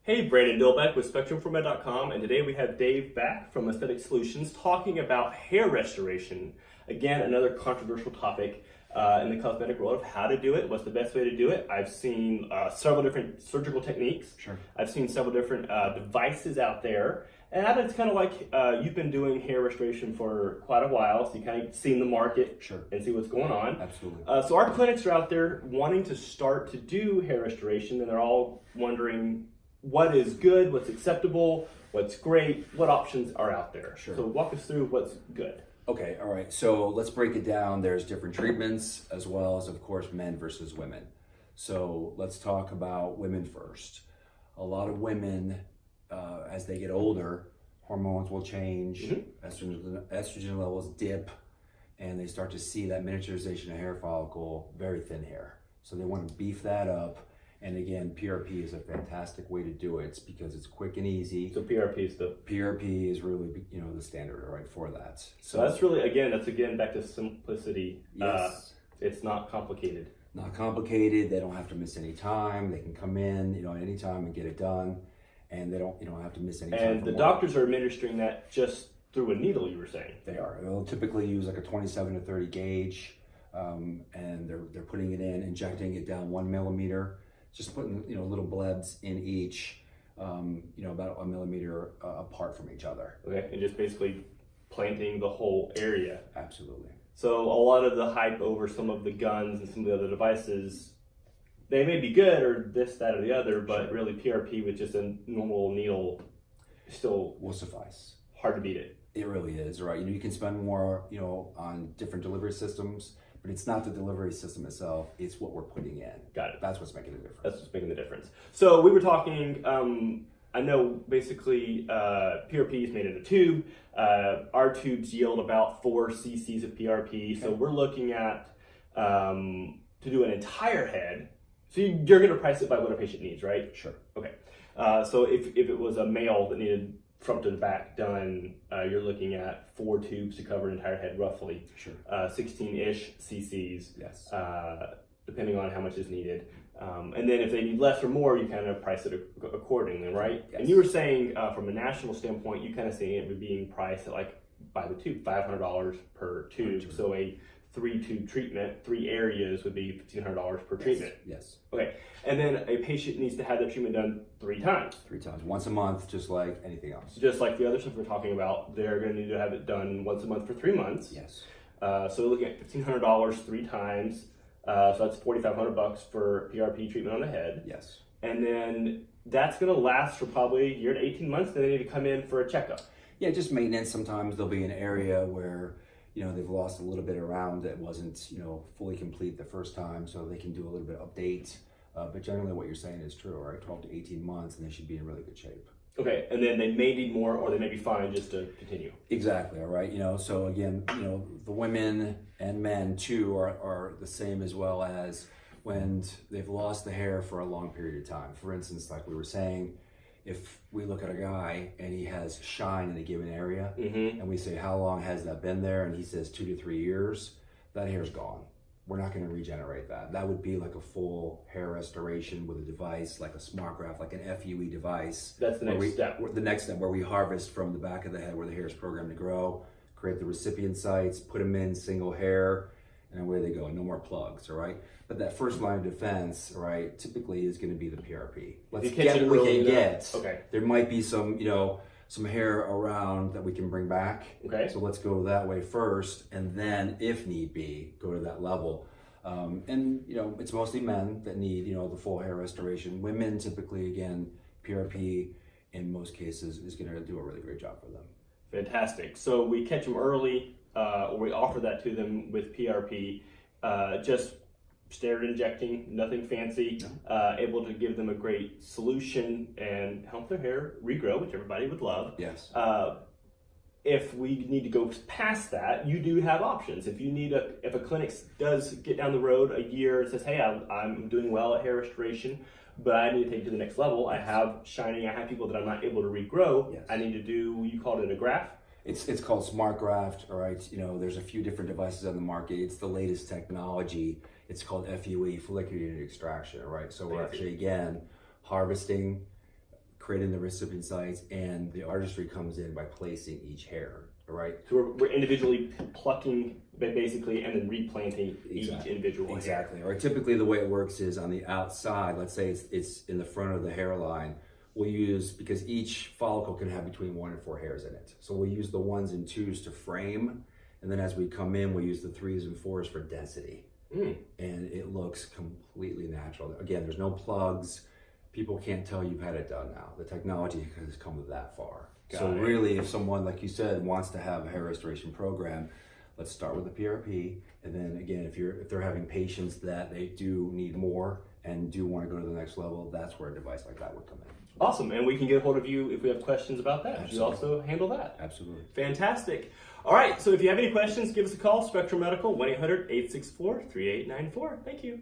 Hey, Brandon Dilbeck with SpectrumForMed.com, and today we have Dave back from Aesthetic Solutions talking about hair restoration. Again, another controversial topic in the cosmetic world of how to do it, what's the best way to do it. I've seen several different surgical techniques. Sure. I've seen several different devices out there. And it's kind of like you've been doing hair restoration for quite a while, so you kind of seen the market Sure. and see what's going on. Absolutely. So our clinics are out there wanting to start to do hair restoration, and they're all wondering what is good, what's acceptable, what's great, what options are out there. Sure. So walk us through what's good. Okay, all right. So let's break it down. There's different treatments as well as, of course, men versus women. So let's talk about women first. A lot of women, as they get older, hormones will change, estrogen levels dip, and they start to see that miniaturization of hair follicle, very thin hair. So they want to beef that up. And again, PRP is a fantastic way to do it because it's quick and easy. So PRP is really, the standard, right, for that. So that's really, that's back to simplicity. Yes. It's not complicated. Not complicated. They don't have to miss any time. They can come in, anytime and get it done. And you don't have to miss any time. And the doctors are administering that just through a needle, you were saying? They are. They'll typically use like a 27 to 30 gauge, and they're putting it in, injecting it down 1 millimeter, just putting little blebs in each, about 1 millimeter apart from each other. Okay, and just basically planting the whole area. Absolutely. So a lot of the hype over some of the guns and some of the other devices, they may be good or this, that, or the other, but really PRP with just a normal needle still will suffice. Hard to beat it. It really is, right? You can spend more, on different delivery systems, but it's not the delivery system itself, it's what we're putting in. Got it. That's what's making the difference. That's what's making the difference. So we were talking, I know basically PRP is made in a tube. Our tubes yield about 4 cc's of PRP. Okay. So we're looking at, to do an entire head, so you're going to price it by what a patient needs, right? Sure. Okay. So if it was a male that needed front to the back done, you're looking at 4 tubes to cover an entire head roughly. Sure. 16-ish cc's. Yes. Depending on how much is needed. And then if they need less or more, you kind of price it accordingly, right? Yes. And you were saying from a national standpoint, you kind of see it being priced at like by the tube, $500 per tube. So a 3-tube treatment, 3 areas would be $1,500 per treatment. Yes. Okay. And then a patient needs to have that treatment done 3 times. 3 times, once a month, just like anything else. Just like the other stuff we're talking about, they're going to need to have it done once a month for 3 months. Yes. So we're looking at $1,500 3 times. So that's $4,500 for PRP treatment on the head. Yes. And then that's going to last for probably a year to 18 months. Then they need to come in for a checkup. Yeah, just maintenance. Sometimes there'll be an area where they've lost a little bit around that wasn't fully complete the first time, so they can do a little bit of update. But generally, what you're saying is true, right? 12 to 18 months, and they should be in really good shape. Okay, and then they may need more, or they may be fine just to continue. Exactly. All right. So again, the women and men too are the same, as well as when they've lost the hair for a long period of time. For instance, like we were saying, if we look at a guy and he has shine in a given area, and we say, how long has that been there? And he says 2 to 3 years, that hair's gone. We're not going to regenerate that. That would be like a full hair restoration with a device, like a smart graft, like an FUE device. That's the next step. The next step, where we harvest from the back of the head where the hair is programmed to grow, create the recipient sites, put them in single hair, and away they go. No more plugs, all right? But that first line of defense, right, typically is going to be the PRP. Let's get what we can get. Okay. There might be some, some hair around that we can bring back. Okay. So let's go that way first, and then, if need be, go to that level. And it's mostly men that need, the full hair restoration. Women typically, again, PRP in most cases is going to do a really great job for them. Fantastic. So we catch them early, or we offer that to them with PRP, just steroid injecting, nothing fancy, able to give them a great solution and help their hair regrow, which everybody would love. Yes. If we need to go past that, you do have options. If you need if a clinic does get down the road a year and says, hey, I'm doing well at hair restoration, but I need to take it to the next level. I have shining, I have people that I'm not able to regrow. Yes. I need to do, you called it a graft? It's called Smart Graft, all right? There's a few different devices on the market. It's the latest technology. It's called FUE, follicular unit extraction, all right? So we're actually, again, harvesting, creating the recipient sites, and the artistry comes in by placing each hair, right? So we're individually plucking, basically, and then replanting each individual hair. Exactly. Or typically the way it works is on the outside, let's say it's in the front of the hairline, we'll use, because each follicle can have between 1 and 4 hairs in it. So we'll use the 1s and 2s to frame, and then as we come in, we'll use the 3s and 4s for density. And it looks completely natural. Again, there's no plugs. People can't tell you've had it done now. The technology has come that far. So really, if someone, like you said, wants to have a hair restoration program, let's start with a PRP. And then again, if they're having patients that they do need more and do want to go to the next level, that's where a device like that would come in. Awesome. And we can get a hold of you if we have questions about that. Absolutely. You also handle that. Absolutely. Fantastic. All right. So if you have any questions, give us a call. Spectrum Medical, 1-800-864-3894. Thank you.